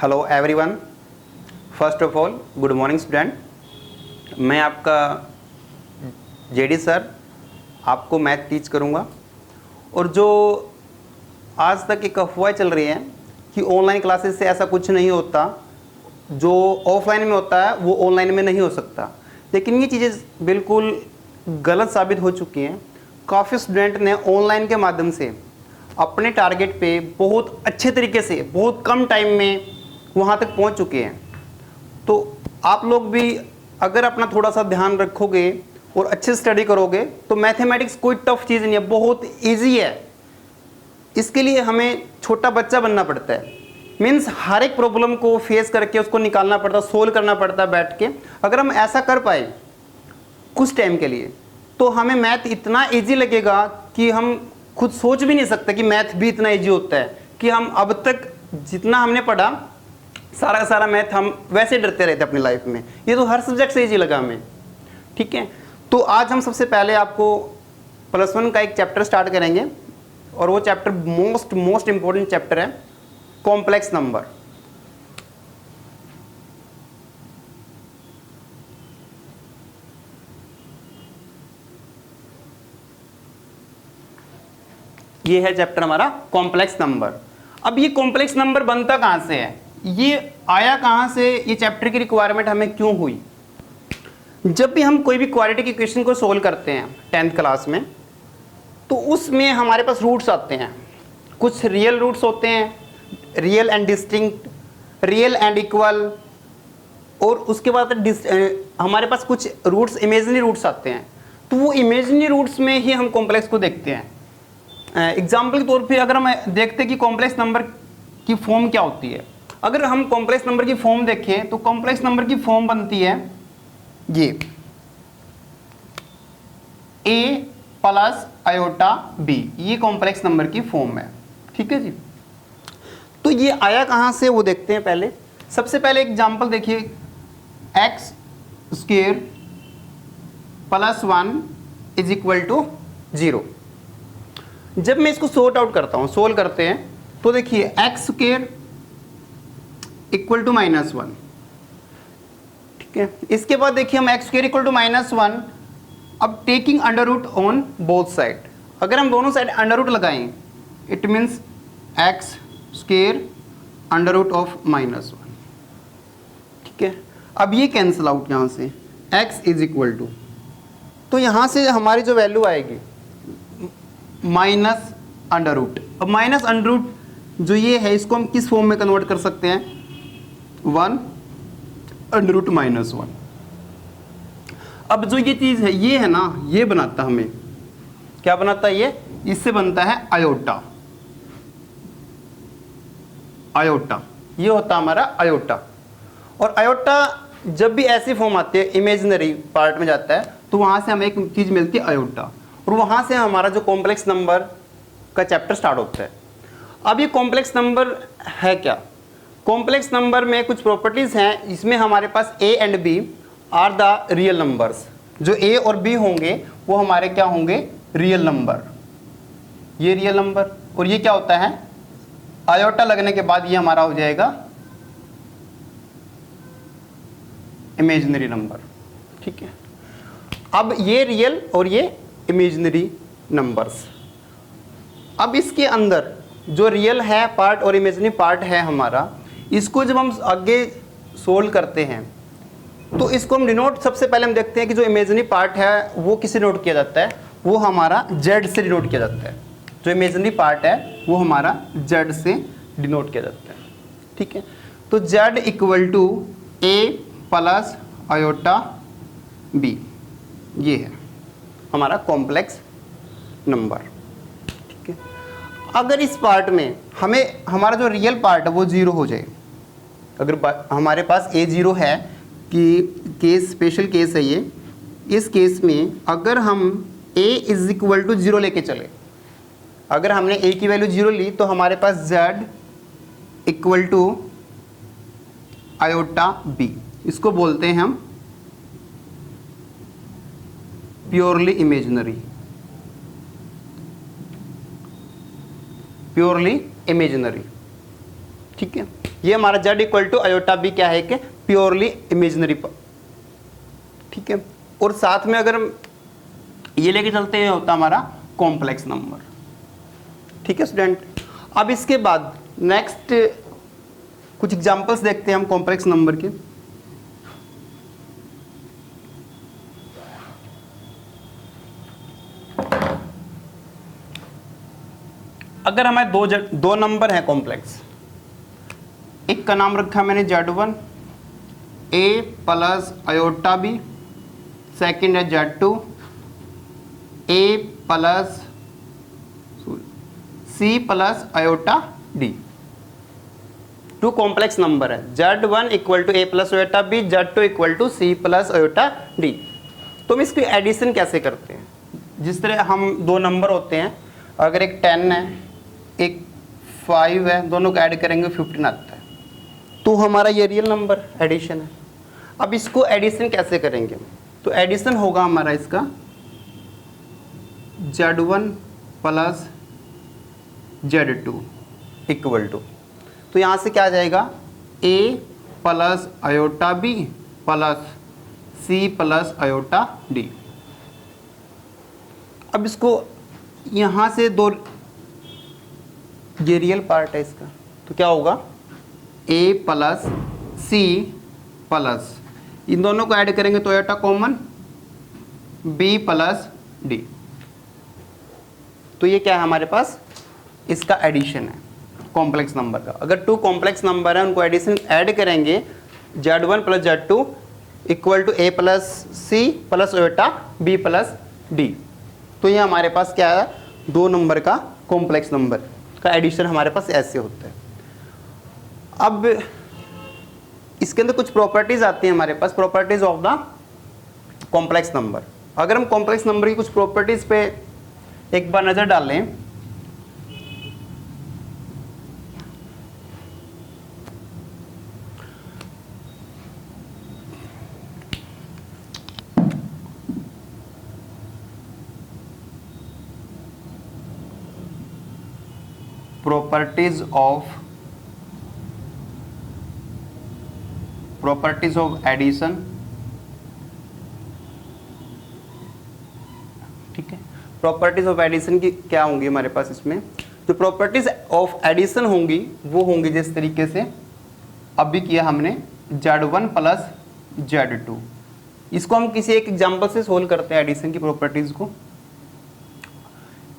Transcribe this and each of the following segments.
Hello everyone, first of all good morning student. मैं आपका JD sir आपको math teach करूंगा। और जो आज तक एक अफवाह चल रही है कि ऑनलाइन क्लासेस से ऐसा कुछ नहीं होता, जो ऑफलाइन में होता है वो ऑनलाइन में नहीं हो सकता, लेकिन ये चीज़ें बिल्कुल गलत साबित हो चुकी हैं। काफ़ी स्टूडेंट ने ऑनलाइन के माध्यम से अपने टारगेट पे बहुत अच्छे तरीके से बहुत कम टाइम में वहाँ तक पहुँच चुके हैं। तो आप लोग भी अगर अपना थोड़ा सा ध्यान रखोगे और अच्छे स्टडी करोगे तो मैथमेटिक्स कोई टफ चीज़ नहीं है, बहुत ईजी है। इसके लिए हमें छोटा बच्चा बनना पड़ता है, मीन्स हर एक प्रॉब्लम को फेस करके उसको निकालना पड़ता, सोल्व करना पड़ता बैठ के। अगर हम ऐसा कर पाए कुछ टाइम के लिए तो हमें मैथ इतना इजी लगेगा कि हम खुद सोच भी नहीं सकते कि मैथ भी इतना इजी होता है। कि हम अब तक जितना हमने पढ़ा सारा का सारा मैथ हम वैसे डरते रहते अपनी लाइफ में, ये तो हर सब्जेक्ट से इजी लगा हमें। ठीक है, तो आज हम सबसे पहले आपको +1 का एक चैप्टर स्टार्ट करेंगे और वो चैप्टर मोस्ट इंपॉर्टेंट चैप्टर है, कॉम्प्लेक्स नंबर। ये है चैप्टर हमारा कॉम्प्लेक्स नंबर। अब ये कॉम्प्लेक्स नंबर बनता कहाँ से है, ये आया कहाँ से, ये चैप्टर की रिक्वायरमेंट हमें क्यों हुई। जब भी हम कोई भी क्वाड्रेटिक इक्वेशन को सोल्व करते हैं 10th क्लास में, तो उसमें हमारे पास रूट्स आते हैं। कुछ रियल रूट्स होते हैं, real and distinct, real and equal, और उसके बाद हमारे पास कुछ रूट्स इमेजिनरी रूट्स आते हैं। तो वो इमेजिनरी रूट्स में ही हम कॉम्प्लेक्स को देखते हैं। एग्जाम्पल के तौर पे अगर हम देखते हैं कि कॉम्प्लेक्स नंबर की फॉर्म क्या होती है, अगर हम कॉम्प्लेक्स नंबर की फॉर्म देखें तो कॉम्प्लेक्स नंबर की फॉर्म बनती है ये a + आयोटा b, ये कॉम्प्लेक्स नंबर की फॉर्म है। ठीक है जी, तो ये आया कहाँ से वो देखते हैं। पहले सबसे पहले एग्जाम्पल देखिए, x² + 1 = 0। जब मैं इसको सॉर्ट आउट करता हूँ, सोल्व करते हैं, तो देखिए x² = -1। ठीक है, इसके बाद देखिए हम x² = -1, अब taking under root on both side, अगर हम दोनों साइड अंडर रूट लगाएं इट मीन्स x² √(-1). ठीक है, अब ये कैंसिल आउट यहाँ से, x = तो यहाँ से हमारी जो वैल्यू आएगी -√। अब -√, जो ये है इसको हम किस फॉर्म में कन्वर्ट कर सकते हैं, 1 √-1। अब जो ये चीज़ है, ये है ना, ये बनाता हमें क्या बनाता है, ये इससे बनता है आयोटा। आयोटा ये होता हमारा आयोटा। और आयोटा जब भी ऐसी फॉर्म आती है, इमेजिनरी पार्ट में जाता है, तो वहाँ से हमें एक चीज़ मिलती है आयोटा, और वहाँ से हमारा जो कॉम्प्लेक्स नंबर का चैप्टर स्टार्ट होता है। अब ये कॉम्प्लेक्स नंबर है क्या, कॉम्प्लेक्स नंबर में कुछ प्रॉपर्टीज़ हैं, इसमें हमारे पास a and b are the real numbers. जो a और b होंगे वो हमारे क्या होंगे, रियल नंबर। ये रियल नंबर, और ये क्या होता है, आयोटा लगने के बाद ये हमारा हो जाएगा इमेजिनरी नंबर। ठीक है, अब ये रियल और ये इमेजिनरी नंबर्स। अब इसके अंदर जो रियल है पार्ट और इमेजिनरी पार्ट है हमारा, इसको जब हम आगे सोल्व करते हैं तो इसको हम डिनोट, सबसे पहले हम देखते हैं कि जो इमेजिनरी पार्ट है वो किससे डिनोट किया जाता है, वो हमारा z से डिनोट किया जाता है। जो इमेजिनरी पार्ट है वो हमारा z से डिनोट किया जाता है। ठीक है, तो z = a + आयोटा b, ये है हमारा कॉम्प्लेक्स नंबर। ठीक है, अगर इस पार्ट में हमें हमारा जो रियल पार्ट है वो 0 हो जाए, अगर हमारे पास a 0 है, कि केस स्पेशल केस है ये, इस केस में अगर हम a = 0 लेके चले, अगर हमने a की वैल्यू 0 ली तो हमारे पास z = आयोटा b, इसको बोलते हैं हम प्योरली इमेजिनरी। Purely imaginary. ठीक है, ये हमारा z equal to iota B क्या है कि प्योरली इमेजिनरी, ठीक है। और साथ में अगर ये लेके चलते हैं होता हमारा कॉम्प्लेक्स नंबर, ठीक है स्टूडेंट। अब इसके बाद नेक्स्ट कुछ एग्जांपल्स देखते हैं हम कॉम्प्लेक्स नंबर के। अगर हमारे दो नंबर हैं कॉम्प्लेक्स, एक का नाम रखा मैंने Z1 a plus iota B, second है Z2 a plus c plus iota d। Two complex number है, Z1 equal to a plus iota B, Z2 equal to c plus iota d। तो हम इसकी एडिशन कैसे करते हैं? जिस तरह हम दो नंबर होते हैं, अगर एक 10 है एक 5 है, दोनों को ऐड करेंगे 15 आता है, तो हमारा ये रियल नंबर एडिशन है। अब इसको एडिशन कैसे करेंगे? तो एडिशन होगा हमारा इसका Z1 plus Z2 equal to, तो यहाँ से क्या आ जाएगा a plus iota b plus c plus iota d। अब इसको यहाँ से दो, ये रियल पार्ट है इसका, तो क्या होगा a प्लस c प्लस, इन दोनों को ऐड करेंगे तो iota common b plus d। तो ये क्या है हमारे पास, इसका एडिशन है कॉम्प्लेक्स नंबर का। अगर टू कॉम्प्लेक्स नंबर है उनको एडिशन ऐड करेंगे, Z1 plus Z2 equal to a plus c plus iota b plus d। तो ये हमारे पास क्या है, दो नंबर का कॉम्प्लेक्स नंबर का एडिशन हमारे पास ऐसे होता है। अब इसके अंदर कुछ प्रॉपर्टीज आती हैं हमारे पास, properties of the complex number. अगर हम कॉम्प्लेक्स नंबर की कुछ प्रॉपर्टीज पे एक बार नजर डालें, properties of addition, ठीक है। प्रॉपर्टीज ऑफ एडिशन की क्या होंगी हमारे पास, इसमें जो प्रॉपर्टीज ऑफ एडिशन होंगी वो होंगी जिस तरीके से अभी किया हमने Z1 प्लस Z2। इसको हम किसी एक एग्जांपल से सोल्व करते हैं एडिशन की प्रॉपर्टीज को,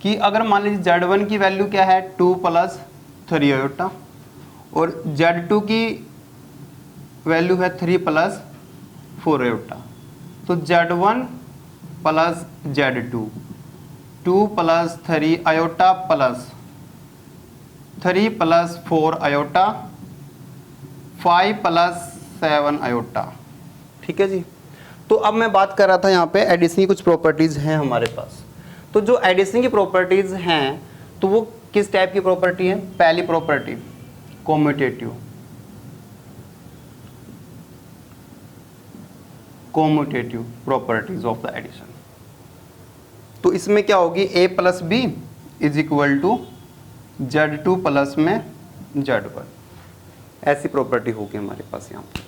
कि अगर मान लीजिए Z1 की वैल्यू क्या है 2 प्लस 3 आयोटा और Z2 की वैल्यू है 3 प्लस 4 आयोटा, तो Z1 plus Z2 2 plus 3 iota plus 3 plus 4 iota 5 plus 7 iota, ठीक है जी। तो अब मैं बात कर रहा था यहाँ पे एडिशन की कुछ प्रॉपर्टीज हैं हमारे पास। तो जो एडिशन की प्रॉपर्टीज हैं तो वो किस टाइप की प्रॉपर्टी है? पहली property commutative properties of the addition. तो इसमें क्या होगी, a plus B is equal to Z2 plus में Z1, ऐसी प्रॉपर्टी होगी हमारे पास यहाँ पर।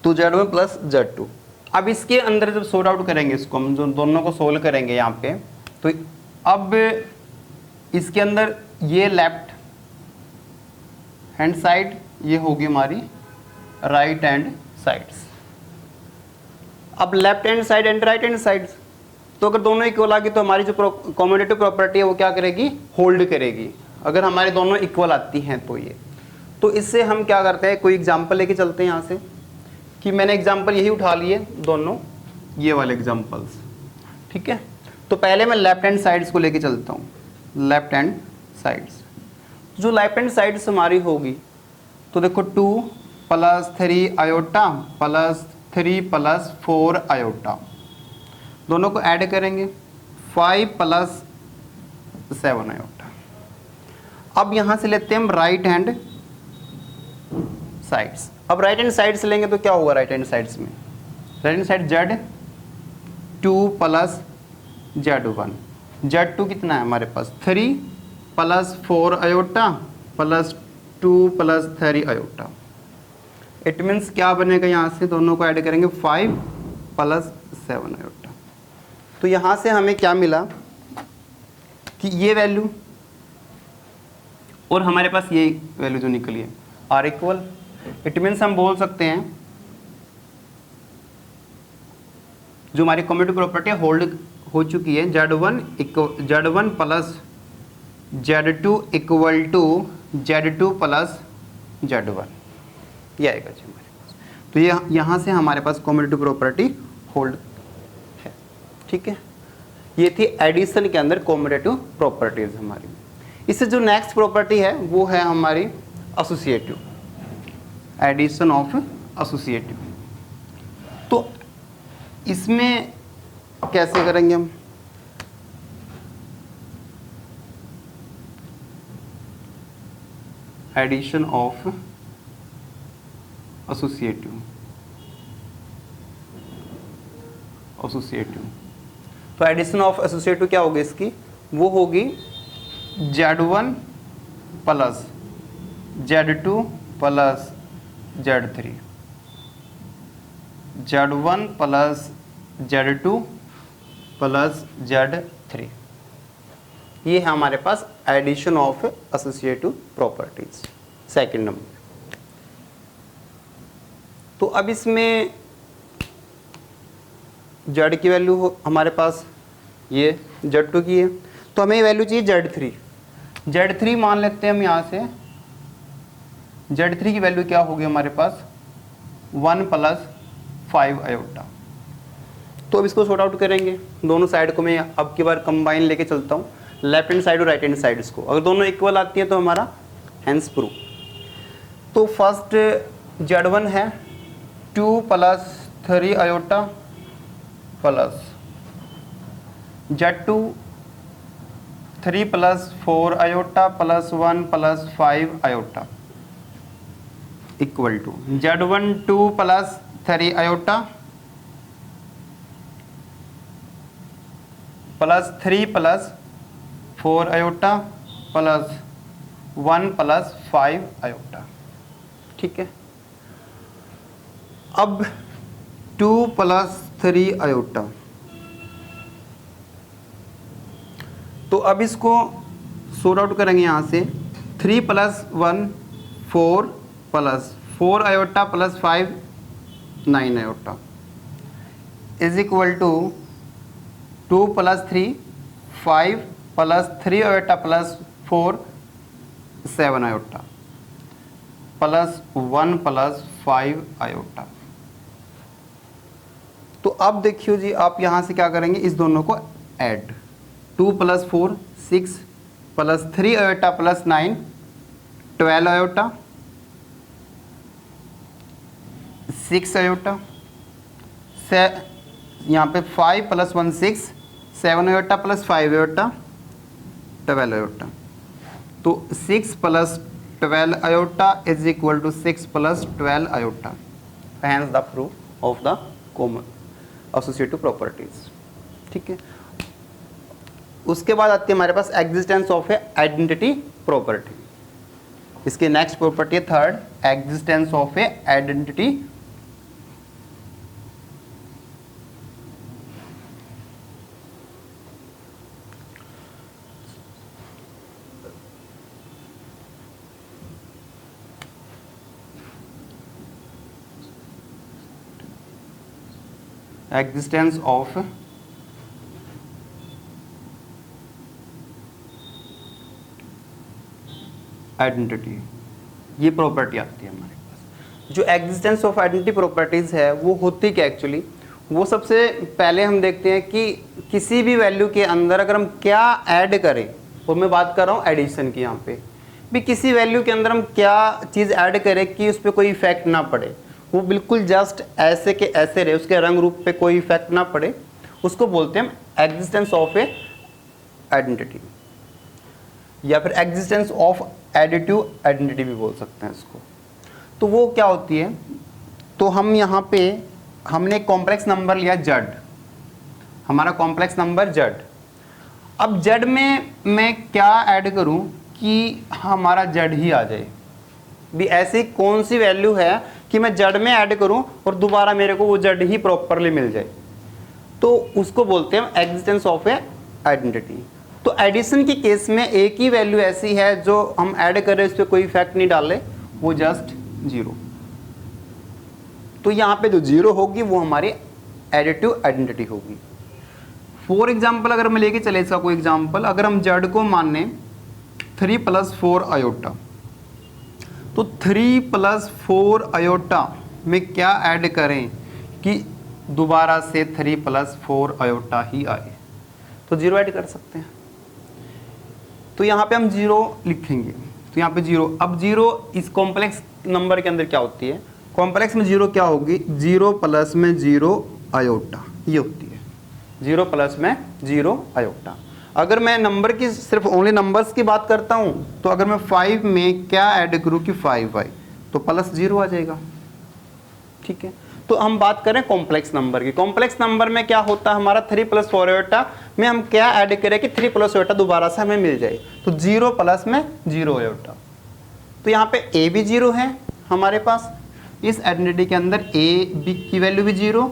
तो Z1 प्लस Z2। अब इसके अंदर जब सॉर्ट आउट करेंगे, इसको हम जो दोनों को सोल्व करेंगे यहाँ पे, तो अब इसके अंदर ये लेफ्ट हैंड साइड, ये होगी हमारी राइट हैंड साइड्स। अब left hand side and right hand sides, तो अगर दोनों इक्वल आ गई तो हमारी जो कॉम्यूटेटिव प्रॉपर्टी है वो क्या करेगी, होल्ड करेगी। अगर हमारे दोनों इक्वल आती हैं तो ये, तो इससे हम क्या करते हैं, कोई एग्जाम्पल लेके चलते हैं यहाँ से, कि मैंने एग्जाम्पल यही उठा लिए दोनों ये वाले एग्जाम्पल्स, ठीक है। तो पहले मैं लेफ्ट हैंड साइड्स को लेके चलता हूँ, लेफ्ट हैंड साइड्स। जो लेफ्ट हैंड साइड्स हमारी होगी तो देखो 2 plus 3 iota plus 3 plus 4 iota, दोनों को ऐड करेंगे 5 प्लस 7 आयोटा। अब यहाँ से लेते हैं हम राइट हैंड साइड्स। अब राइट हैंड साइड्स लेंगे तो क्या होगा, राइट हैंड साइड्स में right hand side Z2 plus Z1, Z2 कितना है हमारे पास 3 plus 4 iota plus 2 plus 3 iota. It means क्या बनेगा, यहाँ से दोनों को ऐड करेंगे 5 प्लस 7 आयोटा। तो यहाँ से हमें क्या मिला कि ये वैल्यू और हमारे पास ये वैल्यू जो निकली है आर इक्वल। इट मीन्स हम बोल सकते हैं जो हमारी कम्यूटेटिव प्रॉपर्टी होल्ड हो चुकी है, Z1 plus Z2 equal to Z2 plus Z1, ये आएगा जी हमारे पास। तो ये यहाँ से हमारे पास कम्यूटेटिव प्रॉपर्टी होल्ड है। ठीक है, ये थी एडिशन के अंदर कम्यूटेटिव प्रॉपर्टीज हमारी। इससे जो नेक्स्ट प्रॉपर्टी है वो है हमारी एसोसिएटिव, एडिशन ऑफ एसोसिएटिव। तो इसमें कैसे करेंगे हम, एडिशन ऑफ एसोसिएटिव। तो एडिशन ऑफ एसोसिएटिव क्या होगी इसकी, वो होगी Z1 plus Z2 plus Z3, Z1 plus Z2 plus Z3। ये है हमारे पास addition of associative properties second number. तो अब इसमें Z की वैल्यू हो हमारे पास, ये Z2 की है, तो हमें ये वैल्यू चाहिए Z3। Z3 मान लेते हैं हम यहाँ से, Z3 की वैल्यू क्या होगी हमारे पास 1 प्लस 5 आयोटा। तो अब इसको सॉर्ट आउट करेंगे, दोनों साइड को मैं अब की बार कंबाइन लेके चलता हूँ, लेफ्ट हैंड साइड और राइट हैंड साइड को। अगर दोनों इक्वल आती है तो हमारा हैंस प्रूफ। तो फर्स्ट Z1 है 2 plus 3 iota plus Z2 3 plus 4 iota plus 1 plus 5 iota equal to Z1 2 plus 3 iota plus 3 plus 4 iota plus 1 plus 5 iota. ठीक है, अब 2 प्लस 3 आयोटा, तो अब इसको सॉर्ट आउट करेंगे यहाँ से 3 plus 1 4 plus 4 iota plus 5 9 iota is equal to 2 plus 3 5 plus 3 iota plus 4 7 iota plus 1 plus 5 iota. तो अब देखियो जी, आप यहाँ से क्या करेंगे, इस दोनों को add, 2 plus 4 6 plus 3 iota plus 9 12 iota 6 iota से यहाँ पे 5 plus 1 6 7 iota plus 5 iota 12 iota. तो 6 plus 12 iota is equal to 6 plus 12 iota. Hence the proof of the common associative properties. ठीक है, उसके बाद आती है हमारे पास existence of a identity property. इसके नेक्स्ट प्रॉपर्टी है third, existence of a identity existence of identity, ये प्रॉपर्टी आती है हमारे पास। जो एग्जिस्टेंस ऑफ आइडेंटिटी प्रॉपर्टीज है वो होती क्या एक्चुअली, वो सबसे पहले हम देखते हैं कि किसी भी वैल्यू के अंदर अगर हम क्या ऐड करें, और मैं बात कर रहा हूँ एडिशन की, यहाँ पे भी किसी वैल्यू के अंदर हम क्या चीज़ ऐड करें कि उस पर कोई इफेक्ट ना पड़े, वो बिल्कुल जस्ट ऐसे के ऐसे रहे, उसके रंग रूप पे कोई इफेक्ट ना पड़े, उसको बोलते हैं हम एग्जिस्टेंस ऑफ ए आइडेंटिटी, या फिर एग्जिस्टेंस ऑफ एडिटिव आइडेंटिटी भी बोल सकते हैं इसको। तो वो क्या होती है, तो हम यहाँ पे हमने कॉम्प्लेक्स नंबर लिया Z, हमारा कॉम्प्लेक्स नंबर Z। अब Z में मैं क्या ऐड करूँ कि हमारा Z ही आ जाए, भी ऐसी कौन सी वैल्यू है कि मैं जड़ में ऐड करूं और दोबारा मेरे को वो जड़ ही प्रॉपरली मिल जाए, तो उसको बोलते हैं एग्जिस्टेंस ऑफ ए आइडेंटिटी। तो एडिशन के केस में एक ही वैल्यू ऐसी है जो हम ऐड करें, इस पर कोई इफेक्ट नहीं डाले, वो जस्ट 0। तो यहाँ पे जो 0 होगी वो हमारी एडिटिव आइडेंटिटी होगी। फॉर एग्जाम्पल अगर मैं लेके चले इसका कोई एग्जाम्पल, अगर हम जड़ को माने 3 + 4 आयोटा, तो 3 + 4 आयोटा में क्या ऐड करें कि दोबारा से 3 + 4 आयोटा ही आए, तो 0 ऐड कर सकते हैं। तो यहाँ पे हम 0 लिखेंगे, तो यहाँ पे 0। अब 0 इस कॉम्प्लेक्स नंबर के अंदर क्या होती है, कॉम्प्लेक्स में 0 क्या होगी, 0 प्लस में 0 आयोटा, ये होती है 0 प्लस में 0 आयोटा। अगर मैं नंबर की सिर्फ ओनली नंबर्स की बात करता हूँ, तो अगर मैं 5 में क्या ऐड करूँ कि 5 आए, तो +0 आ जाएगा। ठीक है, तो हम बात करें कॉम्प्लेक्स नंबर की। कॉम्प्लेक्स नंबर में क्या होता है हमारा, 3 + 4 आयोटा में हम क्या ऐड करें कि 3 + आयोटा दोबारा से हमें मिल जाए, तो 0 प्लस में 0 आयोटा। तो यहाँ पे a भी 0 है हमारे पास, इस आइडेंटिटी के अंदर a b की वैल्यू भी 0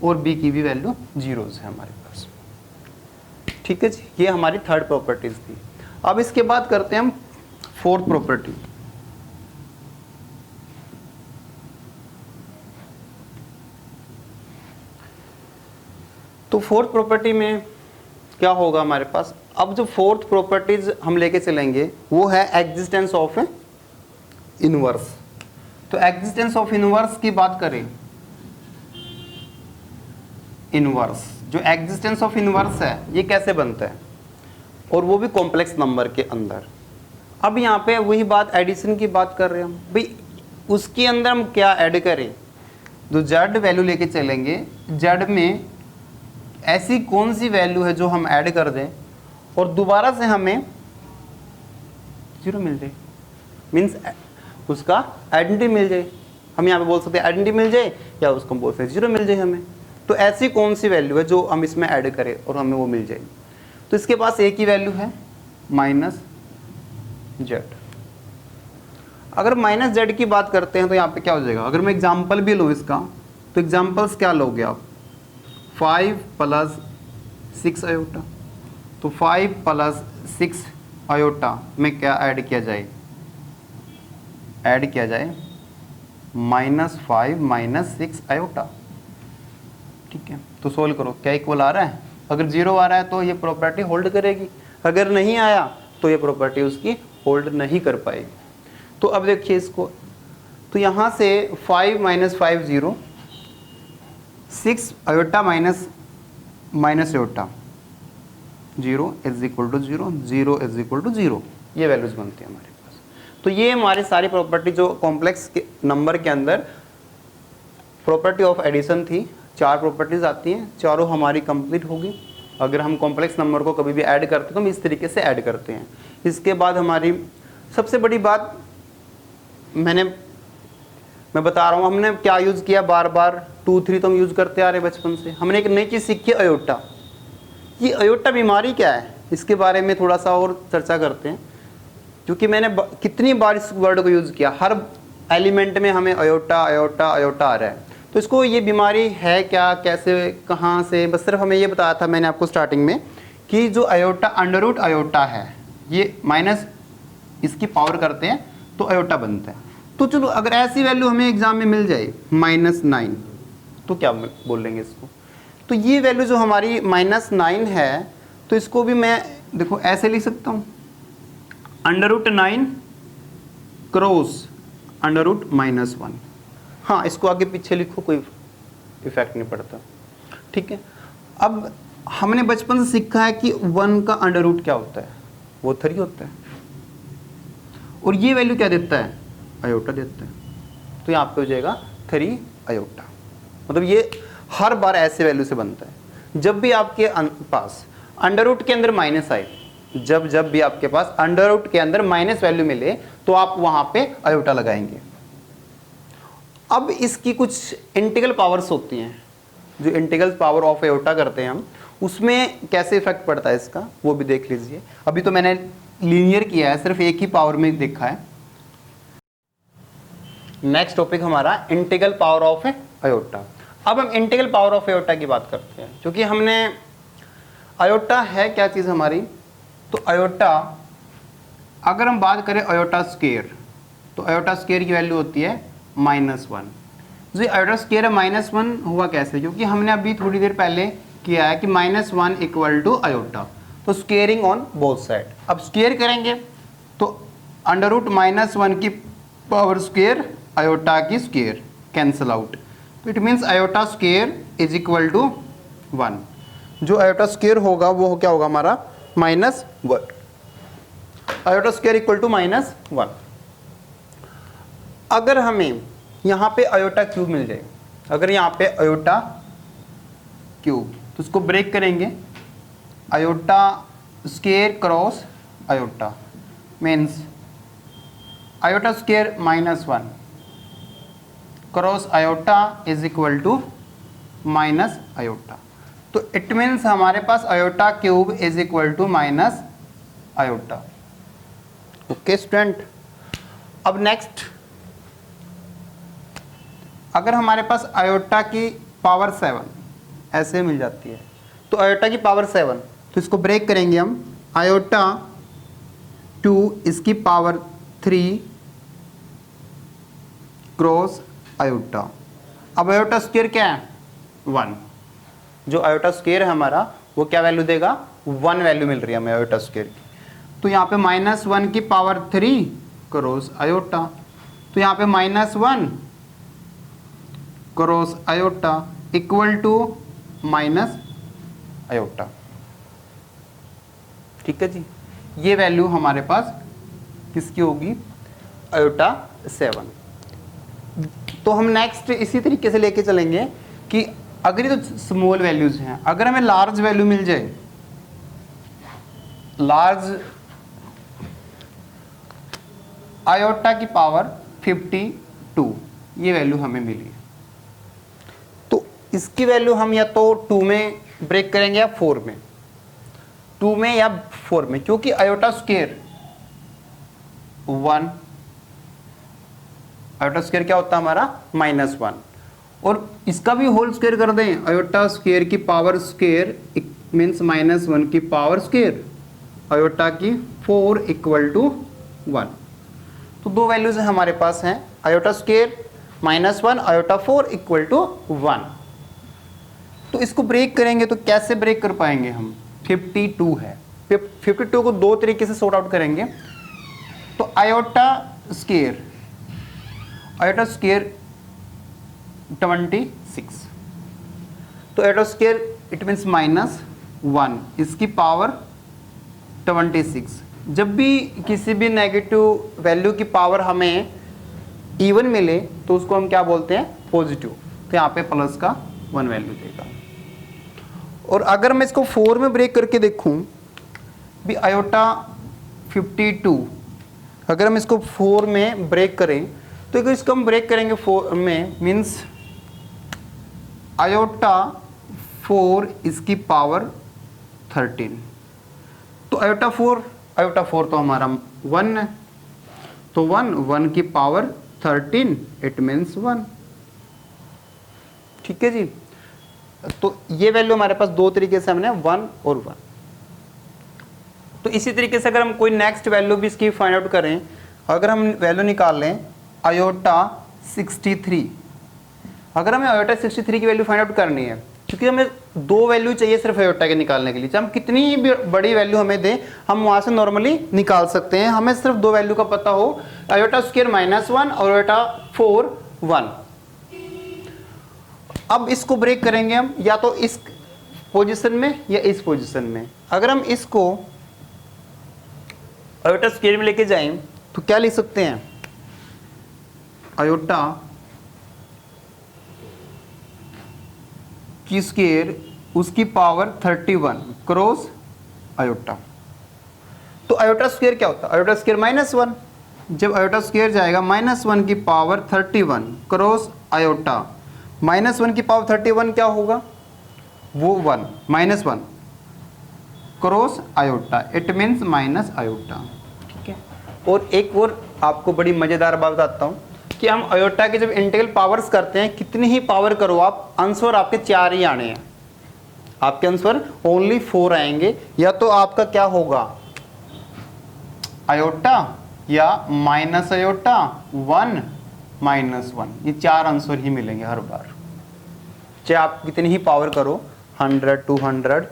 और b की भी वैल्यू 0 है हमारे पास। ठीक है जी, ये हमारी थर्ड प्रॉपर्टीज थी। अब इसके बाद करते हैं हम फोर्थ प्रॉपर्टी। तो फोर्थ प्रॉपर्टी में क्या होगा हमारे पास, अब जो फोर्थ प्रॉपर्टीज हम लेके चलेंगे वो है एग्जिस्टेंस ऑफ इनवर्स। तो एग्जिस्टेंस ऑफ इनवर्स की बात करें, इनवर्स जो एग्जिस्टेंस ऑफ इनवर्स है ये कैसे बनता है, और वो भी कॉम्प्लेक्स नंबर के अंदर। अब यहाँ पे वही बात एडिशन की बात कर रहे हैं हम, भाई उसके अंदर हम क्या ऐड करें, जो जड़ वैल्यू लेके चलेंगे, जड़ में ऐसी कौन सी वैल्यू है जो हम ऐड कर दें और दोबारा से हमें 0 मिल जाए, मीन्स उसका आइडेंटिटी मिल जाए। हम यहाँ पे बोल सकते हैं आइडेंटिटी मिल जाए, या उसको बोल सकते हैं 0 मिल जाए हमें। तो ऐसी कौन सी वैल्यू है जो हम इसमें ऐड करें और हमें वो मिल जाए, तो इसके पास एक ही वैल्यू है -z। अगर -z की बात करते हैं तो यहाँ पे क्या हो जाएगा, अगर मैं एग्जाम्पल भी लूँ इसका, तो एग्जाम्पल्स क्या लोगे आप, 5 + 6 आयोटा। तो 5 + 6 आयोटा में क्या ऐड किया जाए, ऐड किया जाए -5 - 6 आयोटा। ठीक है, तो सोल्व करो, क्या इक्वल आ रहा है, अगर 0 आ रहा है तो ये प्रॉपर्टी होल्ड करेगी, अगर नहीं आया तो ये प्रॉपर्टी उसकी होल्ड नहीं कर पाएगी। तो अब देखिए इसको, तो यहाँ से 5 - 5 0, 6 आयोटा माइनस आयोटा, 0 = 0, 0 = 0, ये वैल्यूज बनती है हमारे पास। तो ये हमारी सारी प्रॉपर्टी जो कॉम्प्लेक्स के नंबर के अंदर प्रॉपर्टी ऑफ एडिशन थी, 4 प्रॉपर्टीज आती हैं, चारों हमारी कंप्लीट होगी। अगर हम कॉम्प्लेक्स नंबर को कभी भी ऐड करते हैं तो हम इस तरीके से ऐड करते हैं। इसके बाद हमारी सबसे बड़ी बात मैं बता रहा हूँ, हमने क्या यूज़ किया, बार बार 2 3 तो हम यूज़ करते आ रहे हैं बचपन से। हमने एक नई चीज़ सीखी, अयोटा। ये अयोटा बीमारी क्या है, इसके बारे में थोड़ा सा और चर्चा करते हैं, क्योंकि मैंने कितनी बार इस वर्ड को यूज़ किया, हर एलिमेंट में हमें अयोटा अयोटा अयोटा आ रहा है। तो इसको ये बीमारी है क्या, कैसे, कहाँ से, बस सिर्फ हमें ये बताया था मैंने आपको स्टार्टिंग में कि जो अयोटा अंडर अयोटा है, ये माइनस इसकी पावर करते हैं तो अयोटा बनता है। तो चलो अगर ऐसी वैल्यू हमें एग्जाम में मिल जाए -9, तो क्या बोलेंगे इसको, तो ये वैल्यू जो हमारी -9 है, तो इसको भी मैं देखो ऐसे लिख सकता हूँ, √9 क्रॉस √-1। हाँ, इसको आगे पीछे लिखो, कोई इफेक्ट नहीं पड़ता। ठीक है, अब हमने बचपन से सीखा है कि 1 का अंडर क्या होता है, वो 3 होता है, और ये वैल्यू क्या देता है, अयोटा देता है। तो यहाँ पे हो जाएगा 3 अयोटा। मतलब ये हर बार ऐसे वैल्यू से बनता है। जब भी आपके पास अंडर के अंदर माइनस आए, जब भी आपके पास अंडर के अंदर माइनस वैल्यू मिले, तो आप वहां पे अयोटा लगाएंगे। अब इसकी कुछ इंटीग्रल पावर्स होती हैं, जो इंटीग्रल पावर ऑफ अयोटा करते हैं हम, उसमें कैसे इफेक्ट पड़ता है इसका, वो भी देख लीजिए। अभी तो मैंने लीनियर किया है, सिर्फ एक ही पावर में देखा है। नेक्स्ट टॉपिक हमारा इंटीग्रल पावर ऑफ आयोटा। अब हम इंटीग्रल पावर ऑफ आयोटा की बात करते हैं, क्योंकि हमने आयोटा है क्या चीज़ हमारी, तो आयोटा अगर हम बात करें आयोटा स्क्वायर, तो आयोटा स्क्वायर की वैल्यू होती है -1। जो आयोटा स्क्वायर है -1 हुआ कैसे, क्योंकि हमने अभी थोड़ी देर पहले किया है कि -1 इक्वल टू आयोटा, तो स्क्वेयरिंग ऑन बोथ साइड। अब स्क्वेयर करेंगे तो अंडर रूट -1 की पावर स्क्वेयर आयोटा की स्क्वेयर कैंसिल आउट, तो it means iota square is equal to 1। जो आयोटा स्क्वेयर होगा वो क्या होगा हमारा -1, आयोटा स्क्वेयर इक्वल टू -1। अगर हमें यहाँ पे आयोटा क्यूब मिल जाए, अगर यहाँ पे आयोटा क्यूब, तो उसको ब्रेक करेंगे, iota square cross iota means iota square -1 cross iota is equal to minus iota, तो इट मीन्स हमारे पास iota cube is equal to minus iota. Okay student, अब नेक्स्ट अगर हमारे पास आयोटा की पावर 7 ऐसे मिल जाती है, तो आयोटा की पावर 7, तो इसको ब्रेक करेंगे हम, आयोटा 2 इसकी पावर 3 क्रॉस आयोटा। अब आयोटा स्क्वायर क्या है 1, जो आयोटा स्क्वायर है हमारा वो क्या वैल्यू देगा 1 वैल्यू मिल रही है हमें आयोटा स्क्वायर की, तो यहाँ पे -1 की पावर 3 क्रॉस आयोटा, तो यहाँ पे -1 cross iota equal to minus iota. ठीक है जी, ये वैल्यू हमारे पास किसकी होगी आयोटा 7। तो हम नेक्स्ट इसी तरीके से लेके चलेंगे कि अगर ये तो स्मॉल वैल्यूज हैं, अगर हमें लार्ज वैल्यू मिल जाए, लार्ज आयोटा की पावर 52 ये वैल्यू हमें मिली है, तो इसकी वैल्यू हम या तो 2 में ब्रेक करेंगे या 4 में, 2 में या 4 में, क्योंकि आयोटा स्क्वायर 1, आयोटा स्क्वायर क्या होता है हमारा -1, और इसका भी होल स्क्वायर कर दें, आयोटा स्क्वायर की पावर स्क्वायर मीन्स -1 की पावर स्क्वायर आयोटा की 4 इक्वल टू 1। तो दो वैल्यूज हमारे पास हैं, iota square -1 iota 4 equal to 1। तो इसको ब्रेक करेंगे तो कैसे ब्रेक कर पाएंगे हम, 52 है, 52 को दो तरीके से सॉर्ट आउट करेंगे। तो आयोटा स्क्वायर 26, तो आयोटा स्क्वायर इट मीन्स -1 इसकी पावर 26। जब भी किसी भी नेगेटिव वैल्यू की पावर हमें इवन मिले तो उसको हम क्या बोलते हैं पॉजिटिव, तो यहाँ पे प्लस का 1 वैल्यू देगा। और अगर मैं इसको 4 में ब्रेक करके देखूं भी आयोटा 52, अगर हम इसको 4 में ब्रेक करें तो अगर इसको हम ब्रेक करेंगे 4 में मीन्स आयोटा 4 इसकी पावर 13, तो आयोटा 4 तो हमारा 1 है, तो 1 की पावर 13 इट मीन्स 1। ठीक है जी, तो ये वैल्यू हमारे पास दो तरीके से हमने 1 और 1। तो इसी तरीके से अगर हम कोई नेक्स्ट वैल्यू भी इसकी फाइंड आउट करें, अगर हम वैल्यू निकाल लें आयोटा 63, अगर हमें आयोटा 63 की वैल्यू फाइंड आउट करनी है, क्योंकि हमें दो वैल्यू चाहिए सिर्फ आयोटा के निकालने के लिए, चाहे हम कितनी ही बड़ी वैल्यू हमें दें हम वहां से नॉर्मली निकाल सकते हैं, हमें सिर्फ दो वैल्यू का पता हो, आयोटा स्क्वायर -1 और आयोटा 4 1। अब इसको ब्रेक करेंगे हम या तो इस पोजीशन में या इस पोजीशन में। अगर हम इसको आयोटा स्क्वायर में लेके जाएं तो क्या लिख सकते हैं, आयोटा की स्क्वायर उसकी पावर 31 क्रॉस आयोटा। तो आयोटा स्क्वायर क्या होता है, आयोटा स्क्वायर -1, जब आयोटा स्क्वायर जाएगा -1 की पावर 31 क्रॉस आयोटा, -1 की पावर 31 क्या होगा वो 1 -1 cross iota it means minus iota. ठीक है, और एक और आपको बड़ी मज़ेदार बात बताता हूँ, कि हम अयोटा के जब इंटीग्रल पावर्स करते हैं, कितनी ही पावर करो आप, आंसर आपके 4 ही आने हैं, आपके आंसर ओनली 4 आएंगे। या तो आपका क्या होगा, अयोटा या माइनस अयोटा 1 -1, ये 4 आंसर ही मिलेंगे हर बार, चाहे आप कितनी ही पावर करो 100 200,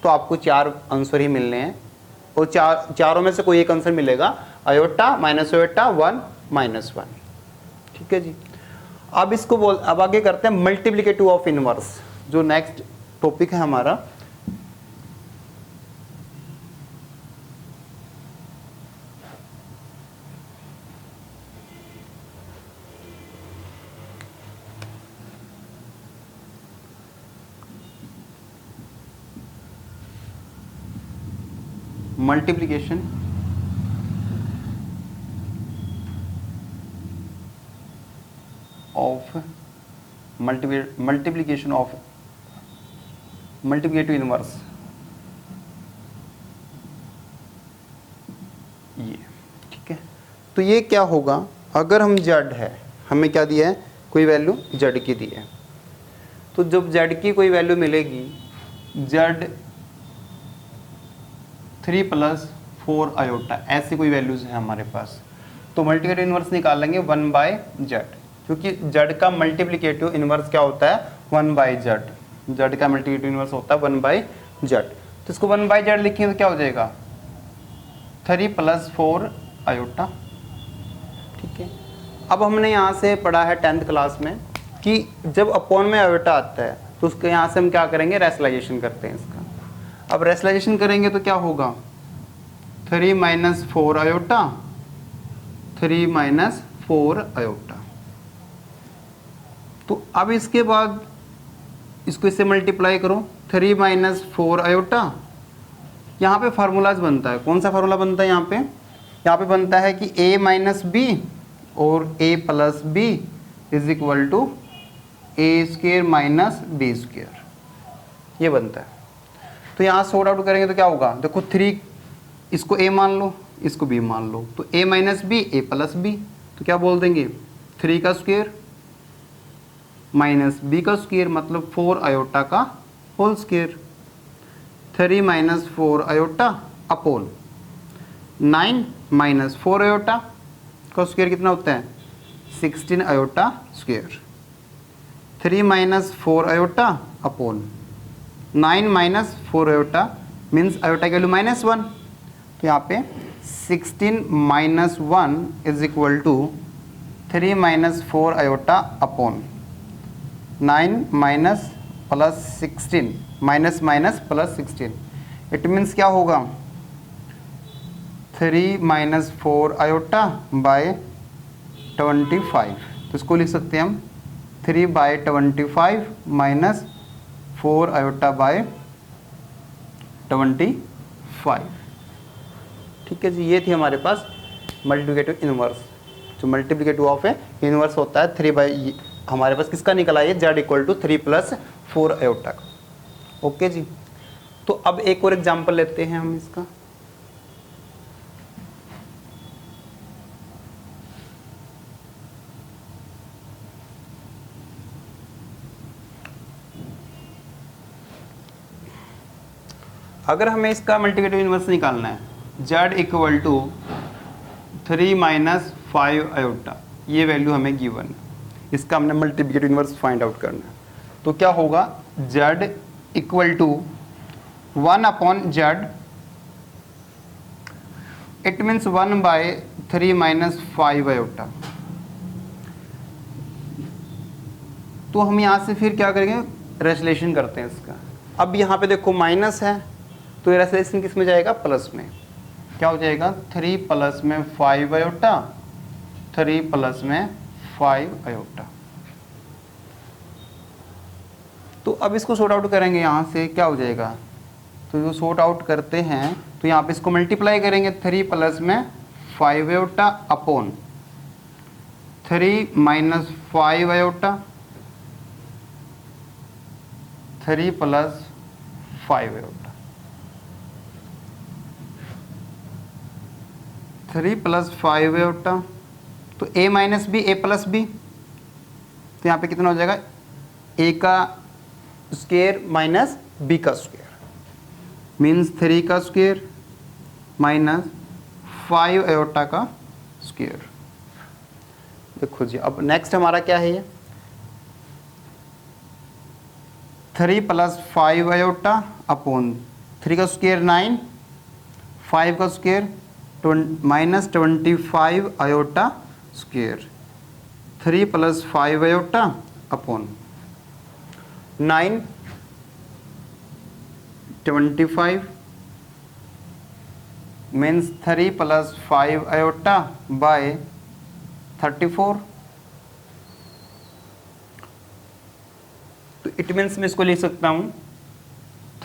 तो आपको 4 आंसर ही मिलने हैं। और चारों में से कोई एक आंसर मिलेगा, अयोटा माइनस अयोटा 1 -1। ठीक है जी। अब इसको अब आगे करते हैं मल्टीप्लिकेटिव ऑफ इनवर्स, जो नेक्स्ट टॉपिक है हमारा। Multiplication of multiplication of multiplicative inverse, ये ठीक है। तो ये क्या होगा, अगर हम z है, हमें क्या दिया है, कोई वैल्यू z की दी है, तो जब z की कोई वैल्यू मिलेगी, z 3 + 4 अयोटा, ऐसी कोई वैल्यूज है हमारे पास, तो मल्टीप्लिकेटिव इनवर्स निकालेंगे 1/z, क्योंकि z का मल्टीप्लिकेटिव इनवर्स क्या होता है 1/z, z का मल्टीप्लिकेटिव इनवर्स होता है 1/z। तो इसको 1/z लिखेंगे तो क्या हो जाएगा 3 + 4 अयोटा। ठीक है। अब हमने यहाँ से पढ़ा है 10th क्लास में कि जब अपॉन में अयोटा आता है तो उसके यहाँ से हम क्या करेंगे, रेशनलाइजेशन करते हैं इसका। अब रेशनलाइजेशन करेंगे तो क्या होगा 3 - 4 अयोटा, 3 - 4 अयोटा। तो अब इसके बाद इसको इससे मल्टीप्लाई करो, 3 - 4 अयोटा। यहाँ पे फार्मूलाज बनता है, कौन सा फार्मूला बनता है यहाँ पे बनता है कि a - b और a + b is equal to a² - b², ये बनता है। तो यहाँ सॉर्ट आउट करेंगे तो क्या होगा, देखो 3, इसको a मान लो, इसको b मान लो, तो a - b a + b, तो क्या बोल देंगे 3 का स्क्वायर माइनस b का स्क्वायर, मतलब 4 अयोटा का whole square. 3 - 4 iota upon 9 - 4 iota का स्क्वायर कितना होता है 16 iota square. 3 - 4 iota upon 9 - 4 iota means iota की वैल्यू -1, तो यहाँ पे 16 - 1 is equal to 3 - 4 iota upon 9 - +16 minus plus 16, it means क्या होगा 3 - 4 अयोटा बाय 25, तो इसको लिख सकते हैं हम 3/25 माइनस 4 अयोटा बाय 25। ठीक है जी, ये थी हमारे पास मल्टीप्लिकेटिव इनवर्स। जो मल्टीप्लिकेटिव ऑफ है इनवर्स होता है 3 हमारे पास किसका निकला है z = 3 + 4 अयोटा का। ओके जी। तो अब एक और एग्जांपल लेते हैं हम इसका। अगर हमें इसका मल्टीप्लिकेटिव इनवर्स निकालना है, z = 3 - 5 अयोटा, ये वैल्यू हमें गिवन है, इसका हमने मल्टीप्लिकेटिव इनवर्स फाइंड आउट करना है। तो क्या होगा z = 1/z, it means 1/3 - 5 iota. तो हम यहाँ से फिर क्या करेंगे, रेशनलाइजेशन करते हैं इसका। अब यहाँ पे देखो माइनस है, तो ये रेशनलाइजेशन किस में जाएगा, प्लस में। क्या हो जाएगा 3 + 5 अयोटा, 3 + 5 अयोटा। तो अब इसको सॉर्ट आउट करेंगे, यहाँ से क्या हो जाएगा, तो जो सॉर्ट आउट करते हैं तो यहाँ पे इसको मल्टीप्लाई करेंगे 3 + 5 iota upon 3 - 5 iota, 3 + 5 iota, 3 + 5 iota. तो a minus B A plus B, तो यहाँ पे कितना हो जाएगा, a का स्क्वायर माइनस b का स्क्वायर, मीन्स 3 का स्क्वायर माइनस 5 आयोटा का स्क्वायर। देखो जी, अब नेक्स्ट हमारा क्या है, ये 3 प्लस 5 आयोटा अपॉन 3 का स्क्वायर 9, 5 का square minus 25 iota square, 3 plus 5 iota upon 9 25 means 3 plus 5 iota by 34। तो इट मीन्स मैं इसको लिख सकता हूँ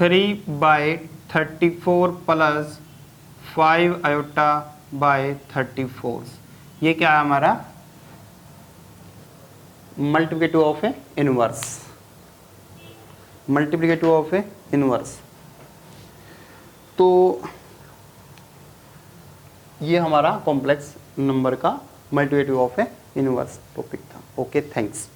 3/34 प्लस 5 आयोटा बाय 34। ये क्या है हमारा multiplicative of a inverse, multiplicative of a inverse. तो ये हमारा कॉम्प्लेक्स नंबर का multiplicative of a inverse topic था। Okay, thanks.